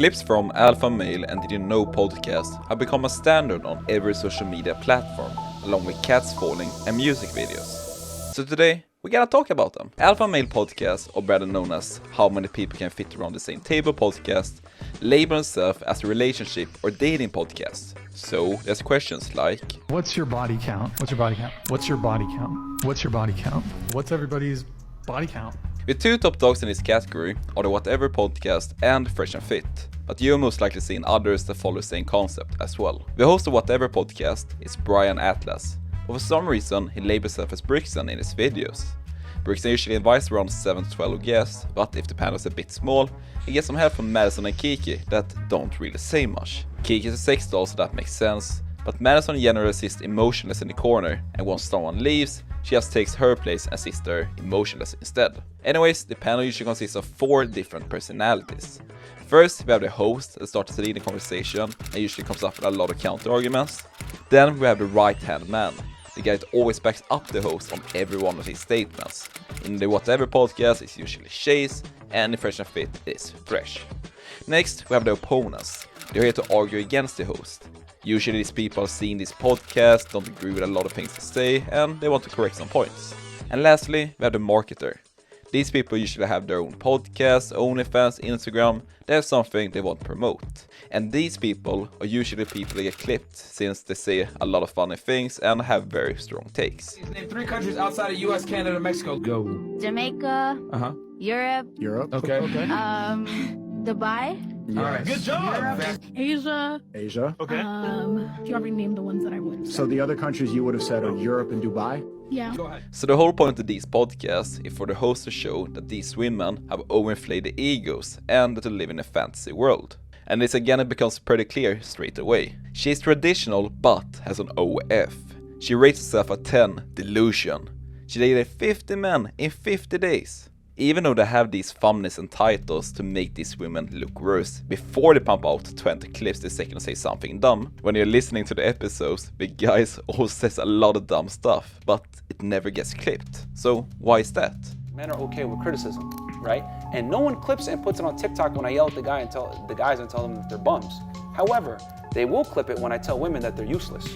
Clips from Alpha Male and Did You Know podcast have become a standard on every social media platform, along with cats falling and music videos. So today, we gotta talk about them. Alpha Male podcast, or better known as How Many People Can Fit Around the Same Table podcast, label itself as a relationship or dating podcast. So there's questions like, what's your body count? What's your body count? What's your body count? What's your body count? What's everybody's body count? with two top dogs in this category are the Whatever podcast and Fresh and Fit, but you've most likely seen others that follow the same concept as well. The host of Whatever podcast is Brian Atlas, but for some reason he labels himself as Brixton in his videos. Brixton usually invites around 7 to 12 guests, but if the panel is a bit small, he gets some help from Madison and Kiki that don't really say much. Kiki is a sex doll, so that makes sense, but Madison generally sits emotionless in the corner, and once someone leaves, she just takes her place and sits there emotionless instead. Anyways, the panel usually consists of 4 different personalities. First, we have the host that starts to lead the conversation and usually comes up with a lot of counter arguments. Then we have the right-hand man, the guy that always backs up the host on every one of his statements. In the Whatever podcast, it's usually Chase, and in Fresh and Fit, it's Fresh. Next, we have the opponents. They're here to argue against the host. Usually these people have seen this podcast, don't agree with a lot of things to say, and they want to correct some points. And lastly, we have the marketer. These people usually have their own podcast, OnlyFans, Instagram, they have something they want to promote. And these people are usually people that get clipped, since they say a lot of funny things and have very strong takes. Name 3 countries outside of US, Canada, Mexico. Go. Jamaica, Europe, Okay. Dubai, All right. Good job. Asia. Okay. You already named the ones that I would. So the other countries you would have said are Europe and Dubai? Yeah. Go ahead. So the whole point of these podcasts is for the host to show that these women have overinflated egos and that they live in a fantasy world. And this again, it becomes pretty clear straight away. She's traditional but has an OF. She rates herself a 10, delusion. She dated 50 men in 50 days. Even though they have these thumbnails and titles to make these women look worse before they pump out 20 clips the second they say something dumb, when you're listening to the episodes, the guys always says a lot of dumb stuff, but it never gets clipped. So why is that? Men are okay with criticism, right? And no one clips it and puts it on TikTok when I yell at the guys and tell them that they're bums. However, they will clip it when I tell women that they're useless.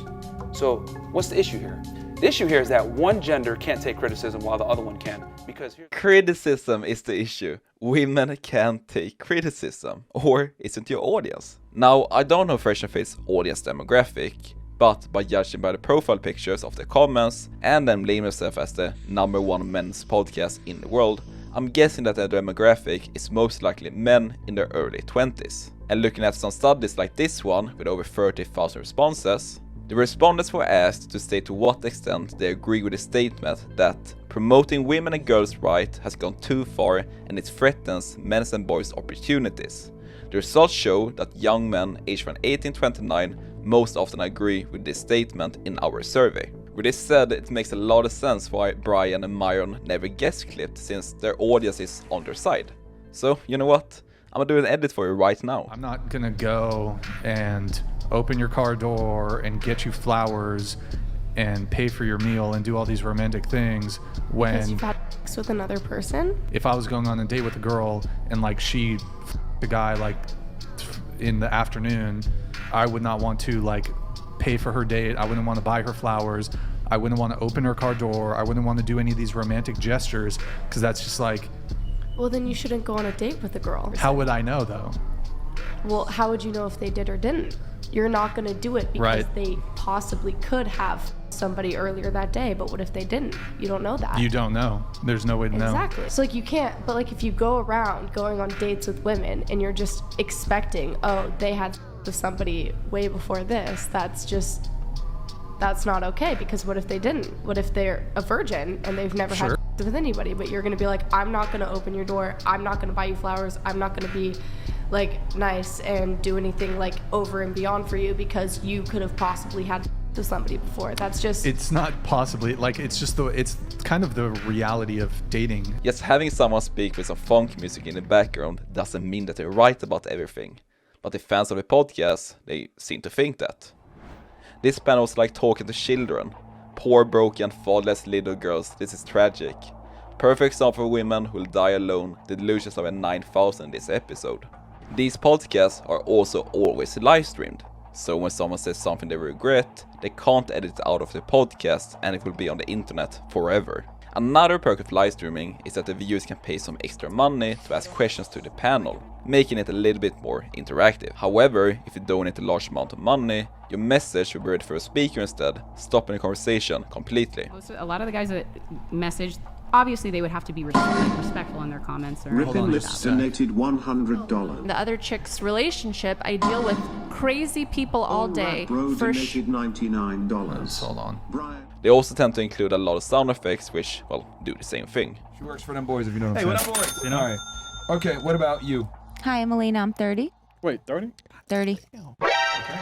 So what's the issue here? The issue here is that one gender can't take criticism while the other one can. Because criticism is the issue. Women can't take criticism. Or isn't your audience? Now, I don't know Fresh and Fit's audience demographic, but by judging by the profile pictures of the comments and them labelling themselves as the #1 men's podcast in the world, I'm guessing that their demographic is most likely men in their early 20s. And looking at some studies like this one with over 30,000 responses, the respondents were asked to state to what extent they agree with the statement that promoting women and girls' rights has gone too far and it threatens men's and boys' opportunities. The results show that young men aged from 18 to 29 most often agree with this statement in our survey. With this said, it makes a lot of sense why Brian and Myron never gets clipped, since their audience is on their side. So, you know what? I'm gonna do an edit for you right now. I'm not gonna go and open your car door and get you flowers and pay for your meal and do all these romantic things when Because you've had sex with another person? if I was going on a date with a girl and like she the guy like in the afternoon, I would not want to like pay for her date. I wouldn't want to buy her flowers. I wouldn't want to open her car door. I wouldn't want to do any of these romantic gestures because that's just like, Well, then you shouldn't go on a date with a girl. how would I know though? Well, how would you know if they did or didn't? You're not going to do it because Right. they possibly could have somebody earlier that day, but what if they didn't? You don't know that. You don't know. There's no way to know. Exactly. So like you can't, but like if you go around going on dates with women and you're just expecting, oh, they had with somebody way before this, that's not okay, because what if they didn't? What if they're a virgin and they've never Sure. had with anybody, but you're going to be like, I'm not going to open your door. I'm not going to buy you flowers. I'm not going to be like nice and do anything like over and beyond for you because you could have possibly had to somebody before. That's just It's not possibly like it's kind of the reality of dating. Just having someone speak with some funk music in the background doesn't mean that they're right about everything. But the fans of the podcast, they seem to think that. This panel was like talking to children. Poor, broken, fatherless little girls, this is tragic. Perfect example for women who will die alone, the delusions of a 9,000 in this episode. These podcasts are also always live streamed, so when someone says something they regret, they can't edit it out of the podcast and it will be on the internet forever. Another perk of live streaming is that the viewers can pay some extra money to ask questions to the panel, making it a little bit more interactive. However, if you donate a large amount of money, your message will be read for a speaker instead, stopping the conversation completely. A lot of the guys that message, obviously they would have to be respectful in their comments. Or Rippin Lips donated $100. The other chick's relationship, I deal with crazy people all day. Bro donated $99. Hold on. Brian. They also tend to include a lot of sound effects which, well, do the same thing. She works for them boys, if you know what I'm Hey, saying. what up, boys? You know? All right. Okay, what about you? Hi, I'm Elena. I'm 30. Wait, 30? 30.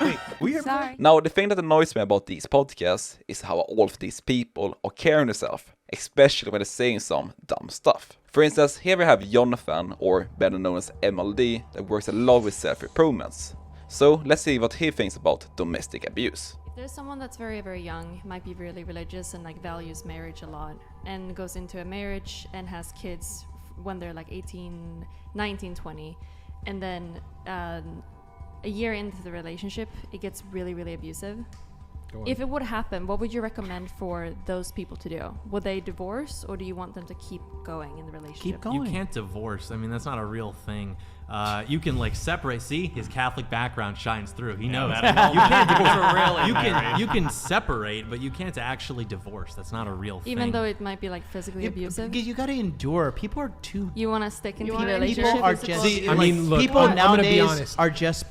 Wait, we are Sorry. Now, the thing that annoys me about these podcasts is how all of these people are carrying themselves, especially when they're saying some dumb stuff. For instance, here we have Jonathan, or better known as MLD, that works a lot with self-improvements. So let's see what he thinks about domestic abuse. If there's someone that's very, very young, might be really religious and like values marriage a lot, and goes into a marriage and has kids when they're like 18, 19, 20, and then a year into the relationship, it gets really, really abusive. If it would happen, what would you recommend for those people to do? Would they divorce, or do you want them to keep going in the relationship? Keep going. You can't divorce. I mean, that's not a real thing. You can like separate. See, his Catholic background shines through. He knows. You can't divorce. You can separate, but you can't actually divorce. That's not a real thing. Even though it might be like physically abusive. You got to endure. People are too. You want to stick in the People relationship. are just. See, I mean, look, people I'm gonna be nowadays honest. are just.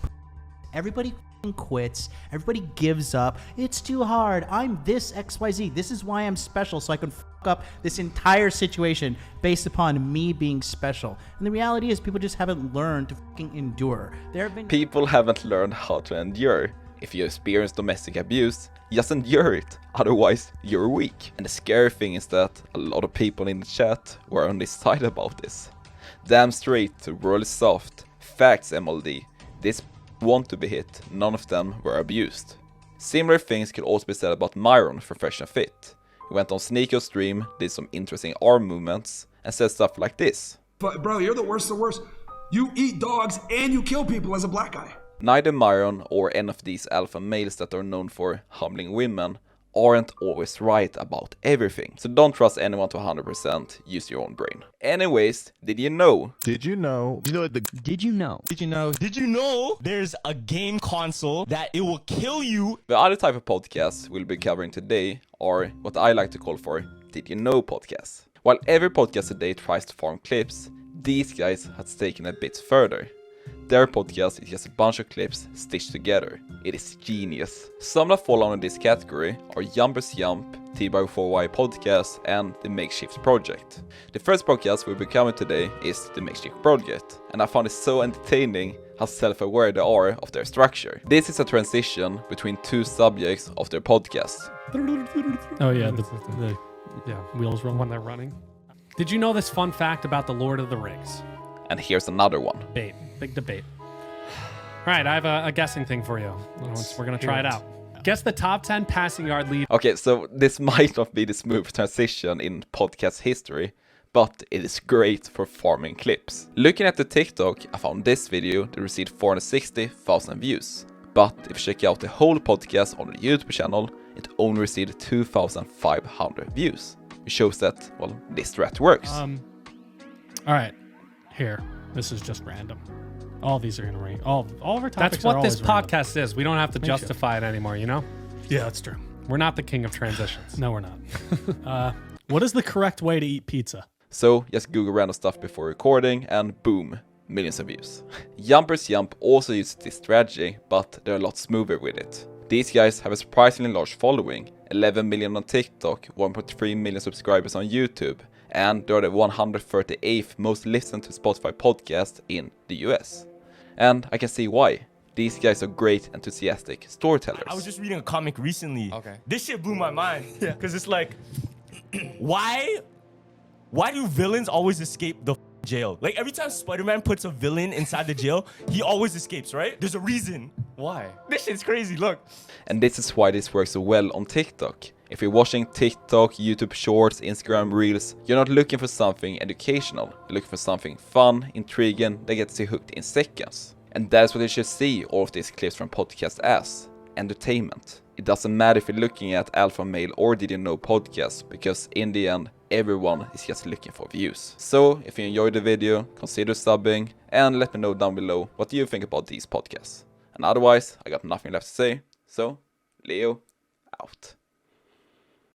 Everybody quits. Everybody gives up. It's too hard. I'm this XYZ. This is why I'm special, so I can fuck up this entire situation based upon me being special. And the reality is, people just haven't learned to fucking endure. There have been People haven't learned how to endure. If you experience domestic abuse, just endure it, otherwise you're weak. And the scary thing is that a lot of people in the chat were on this side about this. Damn straight, the world is soft. Facts, MLD. This want to be hit, none of them were abused. Similar things could also be said about Myron from Fresh and Fit. He went on Sneako's stream, did some interesting arm movements, and said stuff like this. But bro, you're the worst of the worst. You eat dogs and you kill people as a black guy. Neither Myron or any of these alpha males that are known for humbling women aren't always right about everything. So don't trust anyone to 100%, use your own brain. Anyways, did you know? Did you know there's a game console that it will kill you? The other type of podcasts we'll be covering today are what I like to call for Did You Know podcasts. While every podcast today tries to farm clips, these guys have taken it a bit further. Their podcast is just a bunch of clips stitched together. It is genius. Some that fall under this category are Jumpers Jump, T-by4Y Podcast, and The Makeshift Project. The first podcast we'll be covering today is The Makeshift Project, and I found it so entertaining how self-aware they are of their structure. This is a transition between two subjects of their podcast. Oh yeah, the wheels roll when they're running. Did you know this fun fact about the Lord of the Rings? And here's another one. Big debate. All right, I have a guessing thing for you. We're going to try it out. Guess the top 10 passing yard lead. Okay, so this might not be the smooth transition in podcast history, but it is great for farming clips. Looking at the TikTok, I found this video that received 460,000 views. But if you check out the whole podcast on the YouTube channel, it only received 2,500 views. Which shows that, well, this strat works. All right. Here, this is just random. All these are gonna rank. All of our topics. That's what this podcast is. We don't have to justify it anymore, you know? Yeah, that's true. We're not the king of transitions. No, we're not. What is the correct way to eat pizza? So just Google random stuff before recording, and boom, millions of views. Jumpers Jump also uses this strategy, but they're a lot smoother with it. These guys have a surprisingly large following, 11 million on TikTok, 1.3 million subscribers on YouTube, and they're the 138th most listened to Spotify podcast in the US. And I can see why. These guys are great, enthusiastic storytellers. I was just reading a comic recently. Okay. This shit blew my mind. Yeah. Because it's like, why do villains always escape the jail? Like every time Spider-Man puts a villain inside the jail, he always escapes, right? There's a reason. Why? This shit's crazy, look. And this is why this works so well on TikTok. If you're watching TikTok, YouTube Shorts, Instagram Reels, you're not looking for something educational. You're looking for something fun, intriguing, that gets you hooked in seconds. And that's what you should see all of these clips from podcast as. Entertainment. It doesn't matter if you're looking at Alpha Male or Did You Know podcast, because in the end, everyone is just looking for views. So, if you enjoyed the video, consider subbing, and let me know down below what you think about these podcasts. And otherwise, I got nothing left to say, so, Leo, out.